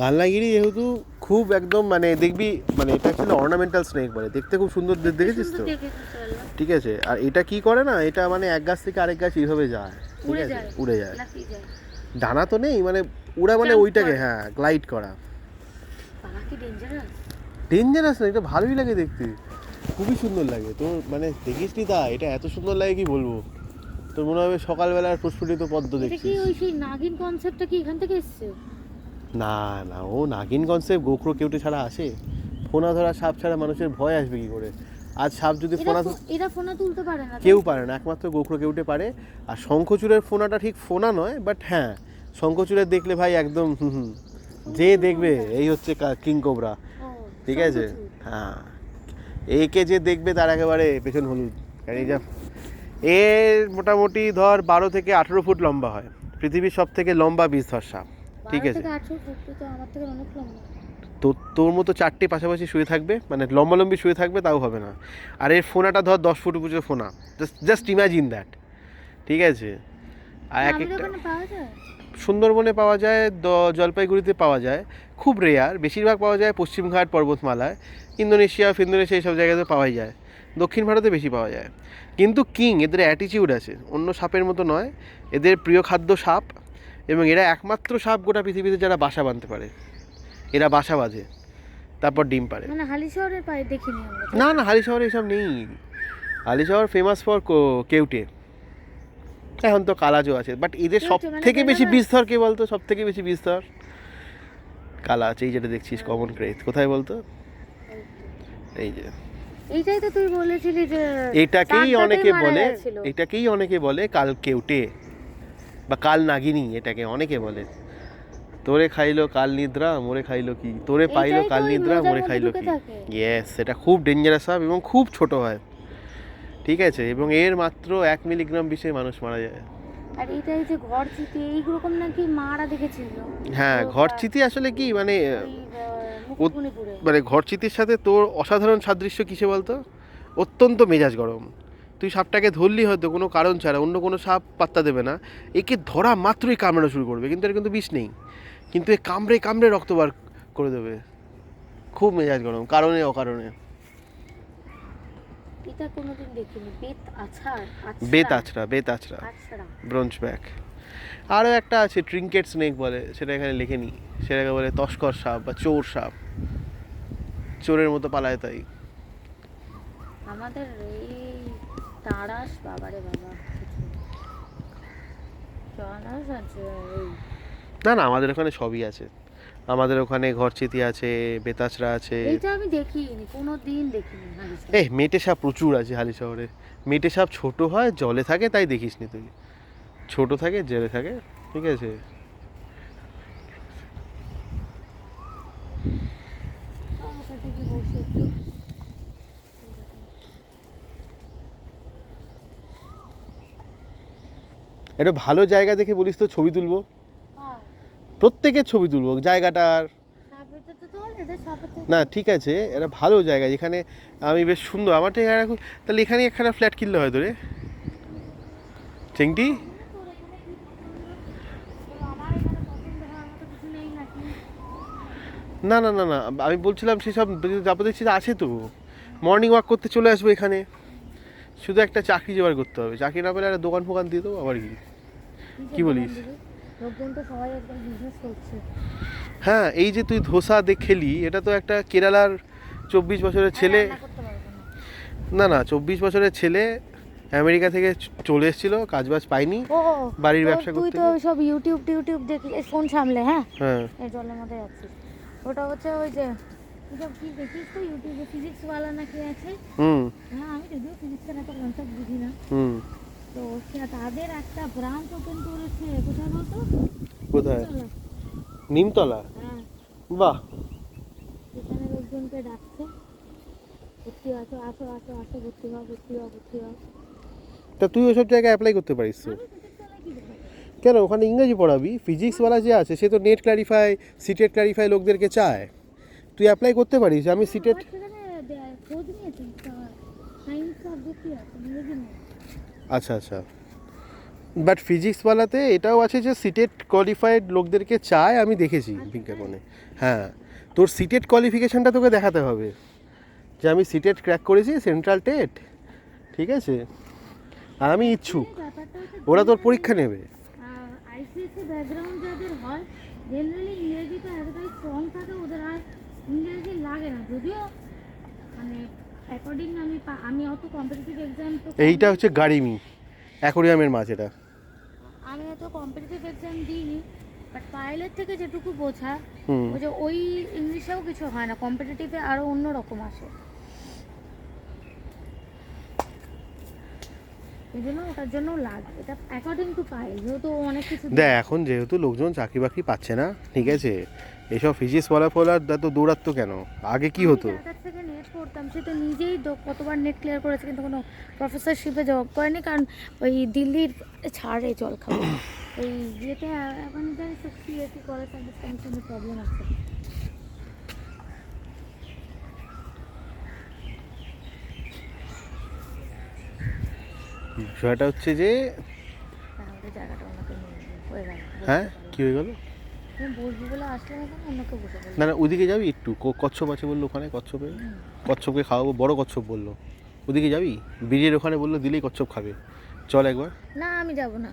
কালনাগিরি যেহেতু খুব একদম মানে দেখবি মানে এটা অ্যাকচুয়ালি অর্নামেন্টাল স্নেক বলে, দেখতে খুব সুন্দর দেখেছিস তো? ঠিক আছে। আর এটা কি করে না, এটা মানে এক গাছ থেকে আরেক গাছ এইভাবে যায়, ঠিক আছে, উড়ে যায়। ডানা তো নেই, মানে উড়া মানে ওইটাকে, হ্যাঁ, গ্লাইড করা। ডেঞ্জারাস না, এটা ভালোই লাগে দেখতে, খুবই সুন্দর লাগে। তো মানে দেখিস নি তা, এটা এত সুন্দর লাগে কি বলবো। তোর মনে হবে সকালবেলার প্রস্ফুটিত পদ্ম দেখছিস। এটা কি ওই সেই নাগিন কনসেপ্টটা কি এখান থেকে এসেছে? না না, ও নাগিন কনসেপ্ট গোখরো কেউটে ছাড়া আসে? ফোনা ধরা সাপ ছাড়া মানুষের ভয় আসবে কি করে? আজ সাপ যদি এরা ফোনা তুলতে পারে না, কেউ পারে না, একমাত্র গোখরো কেউটে পারে। আর শঙ্খচূড়ের ফোনাটা ঠিক ফোনা নয়, বাট হ্যাঁ, শঙ্খচূড়ের দেখলে ভাই একদম যে দেখবে এই হচ্ছে কিং কোবরা, ঠিক আছে। হ্যাঁ, একে যে দেখবে তার একেবারে পেছন হলুদ। কারণ এই যা এর মোটামুটি ধর 12 থেকে 18 ফুট লম্বা হয়, পৃথিবীর সব থেকে লম্বা বিষধর সাপ, ঠিক আছে। তো তোর মতো চারটে পাশাপাশি শুয়ে থাকবে, মানে লম্বালম্বি শুয়ে থাকবে, তাও হবে না। আর এর ফোনাটা ধর 10 ফুট উঁচু ফোনা, জাস্ট ইমাজিন দ্যাট, ঠিক আছে। আর এক একটা সুন্দরবনে পাওয়া যায়, জলপাইগুড়িতে পাওয়া যায়, খুব রেয়ার, বেশিরভাগ পাওয়া যায় পশ্চিমঘাট পর্বতমালায়, ইন্দোনেশিয়া এইসব জায়গাতে পাওয়াই যায়, দক্ষিণ ভারতে বেশি পাওয়া যায়। কিন্তু কিং, এদের অ্যাটিচিউড আছে, অন্য সাপের মতো নয়, এদের প্রিয় খাদ্য সাপ, এবং এরা একমাত্র সাপ গোটা পৃথিবীতে যারা বাসা বাঁধতে পারে। এরা বাসা বাঁধে, তারপর ডিম পারে। মানে হালিশহরের পায়ে দেখিনি আমরা। না না, হালিশহরে এসব নেই। হালিশহর ফেমাস ফর কেউটে, এখন তো কালাজও আছে, বাট এদের সব থেকে বেশি বিষধর কে বলতো? সব থেকে বেশি বিষধর কালা আছে, এই যেটা দেখছিস কমন ক্রেজ, কোথায় বলতো? এই যে এইটাই তো তুই বলেছিলি যে এটাকেই অনেকে বলে কাল কেউটে বা কাল নাগিনী, এটাকে অনেকে বলে। তোরে খাইলো কাল নিদ্রা, মোরে খাইলো কি, তোরে পাইলো কাল নিদ্রা, মোরে খাইলো কি। ইয়েস, এটা খুব ডেঞ্জারাস সাপ এবং খুব ছোট হয়, ঠিক আছে, এবং এর মাত্র 1 মিলিগ্রাম বিষে মানুষ মারা যায়। আর এটাই যে ঘরচিতি এইরকম নাকি মারা দেখেছিল। হ্যাঁ, ঘরচিতি আসলে কি মানে মানে ঘরচিতির সাথে তোর অসাধারণ সাদৃশ্য কিসে বলতো? অত্যন্ত মেজাজ গরম। তুই সাপটাকে ধরলি হয়তো কোনো কারণ ছাড়া, অন্য কোনো সাপ পাত্তা দেবে না, একে ধরা মাত্রই কামড়ানো শুরু করবে, কিন্তু এর কিন্তু বিষ নেই, কিন্তু এ কামড়ে কামড়ে রক্ত বার করে দেবে। খুব মেজাজ গরম, কারণে অকারণে। এটা কোনোদিন দেখিনি। বেত আছড়া ব্রোঞ্জ ব্যাক। আরও একটা আছে ট্রিঙ্কেট স্নেক বলে, সেটা এখানে লেখেনি, সেটাকে বলে তস্কর সাপ বা চোর সাপ, চোরের মতো পালায় তাই। আমাদের এই তারাস, বাবারে বাবা, না না, আমাদের ওখানে সবই আছে, আমাদের ওখানে ঘরচিতি আছে, বেতাছড়া আছে। এইটা আমি দেখিনি, কোনোদিন দেখিনি। মেটে সাপ প্রচুর আছে হালিশহরে। মেটে সাপ ছোট হয়, জলে থাকে, তাই দেখিস নি তুই, ছোট থাকে, জলে থাকে, ঠিক আছে। একটা ভালো জায়গা দেখে বলিস তো, ছবি তুলবো, প্রত্যেকের ছবি তুলবো জায়গাটার। না ঠিক আছে, এটা ভালো জায়গা যেখানে আমি বেশ সুন্দর, আমার ঠিক আছে, তাহলে এখানে একখানা ফ্ল্যাট কিনলে হয়তো রে চেংটি। না না না না, আমি বলছিলাম সেসব যাবো দেখছি আছে তো, মর্নিং ওয়াক করতে চলে আসবো এখানে, শুধু একটা চাকরি জোগাড় করতে হবে, চাকরি না পেলে একটা দোকান ফোকান দিয়ে দেবো আবার কি বলিস? হ্যাঁ, এই যে তুই ধোসা খেলি, এটা তো একটা কেরালার 24 বছরের ছেলে, না না 24 বছরের ছেলে আমেরিকা থেকে চলে এসেছিল, কাজবাজ পাইনি, বাড়ির ব্যবসা করতে। তুই তো সব ইউটিউব দেখলে ফোন সামলে, হ্যাঁ হ্যাঁ, এই জলের মধ্যে যাচ্ছিস, ওটা হচ্ছে ওই যে সব কি দেখিস তো ইউটিউবে, ফিজিক্স ওয়ালা নাকি আছে। হ্যাঁ, আমি যদিও ফিজিক্সের এত কনসেপ্ট বুঝি না। তো তাদের একটা ব্রাঞ্চ ওপেন করেছে, কোথায় বলতো? কোথায়? নিমতলা। হ্যাঁ, বাহ, এখানে লোকজনকে ডাকছে, ভর্তি আসো আসো আসো আসো, ভর্তি হও ভর্তি হও ভর্তি হও। তা তুই ওসব জায়গায় অ্যাপ্লাই করতে পারিস তো? কেন, ওখানে ইংরেজি পড়াবি, ফিজিক্সওয়ালা যে আছে সে তো নেট ক্লারিফাই, সিটেট ক্লারিফাই লোকদেরকে চায়, তুই অ্যাপ্লাই করতে পারিস। আমি সিটেট আচ্ছা আচ্ছা, বাট ফিজিক্সওয়ালাতে এটাও আছে যে সিটেড কোয়ালিফাইড লোকদেরকে চায়, আমি দেখেছি বিজ্ঞাপনে। হ্যাঁ, তোর সিটেড কোয়ালিফিকেশানটা তোকে দেখাতে হবে যে আমি সিটেড ক্র্যাক করেছি, সেন্ট্রাল টেট, ঠিক আছে, আর আমি ইচ্ছুক। ব্যাপারটা হচ্ছে ওরা তোর পরীক্ষা নেবে। আইসিএসসি ব্যাকগ্রাউন্ড যাদের হয় জেনারেলি ইংরেজিটা এতটাই স্ট্রং থাকে, ওদের আর ইংরেজি লাগে না। যদিও মানে অ্যাকর্ডিং আমি অত কম্পিটিটিভ এক্সাম তো এইটা হচ্ছে গাড়িমি অ্যাকোরিয়ামের মাছ, এটা আমি অত কম্পিটিটিভ এক্সাম দিইনি, বাট পাইলের থেকে যেটুকু বোঝা ওই যে ওই ইংলিশেও কিছু হয় না, কম্পিটিটিভে আরও অন্য রকম আসে। এই জন্য ওটার জন্য লাগে, এটা অ্যাকর্ডিং টু পাইল, যেহেতু অনেক কিছু দেখ এখন যেহেতু লোকজন চাকরি বাকরি পাচ্ছে না, ঠিক আছে, এসব ফিজিক্স ফলাফল এত দৌড়াতো কেন? আগে কি হতো? যার কাছ থেকে নেট পড়তাম সে তো নিজেই কতবার নেট ক্লিয়ার করেছে, কিন্তু কোনো প্রফেসরশিপে জব করেনি, কারণ ওই দিল্লির ছাড়ে জল খাবো ওই ইয়েতে এখন জানি তো সিএসসি কলেজ সার্ভিস কমিশনের প্রবলেম আছে। বিষয়টা হচ্ছে যে আমাদের জায়গাটা অন্যকে হয়ে গেল। হ্যাঁ, কি হয়ে গেল? তুমি বসবো বলে আসলে এখন অন্যকে বসে বলবো। না না, ওদিকে যাবি একটু, কচ্ছপ আছে বললো ওখানে, কচ্ছপে কচ্ছপকে খাওয়াবো, বড় কচ্ছপ বললো। ওদিকে যাবি, ব্রিজের ওখানে বললো দিলেই কচ্ছপ খাবে, চল একবার। না আমি যাব না।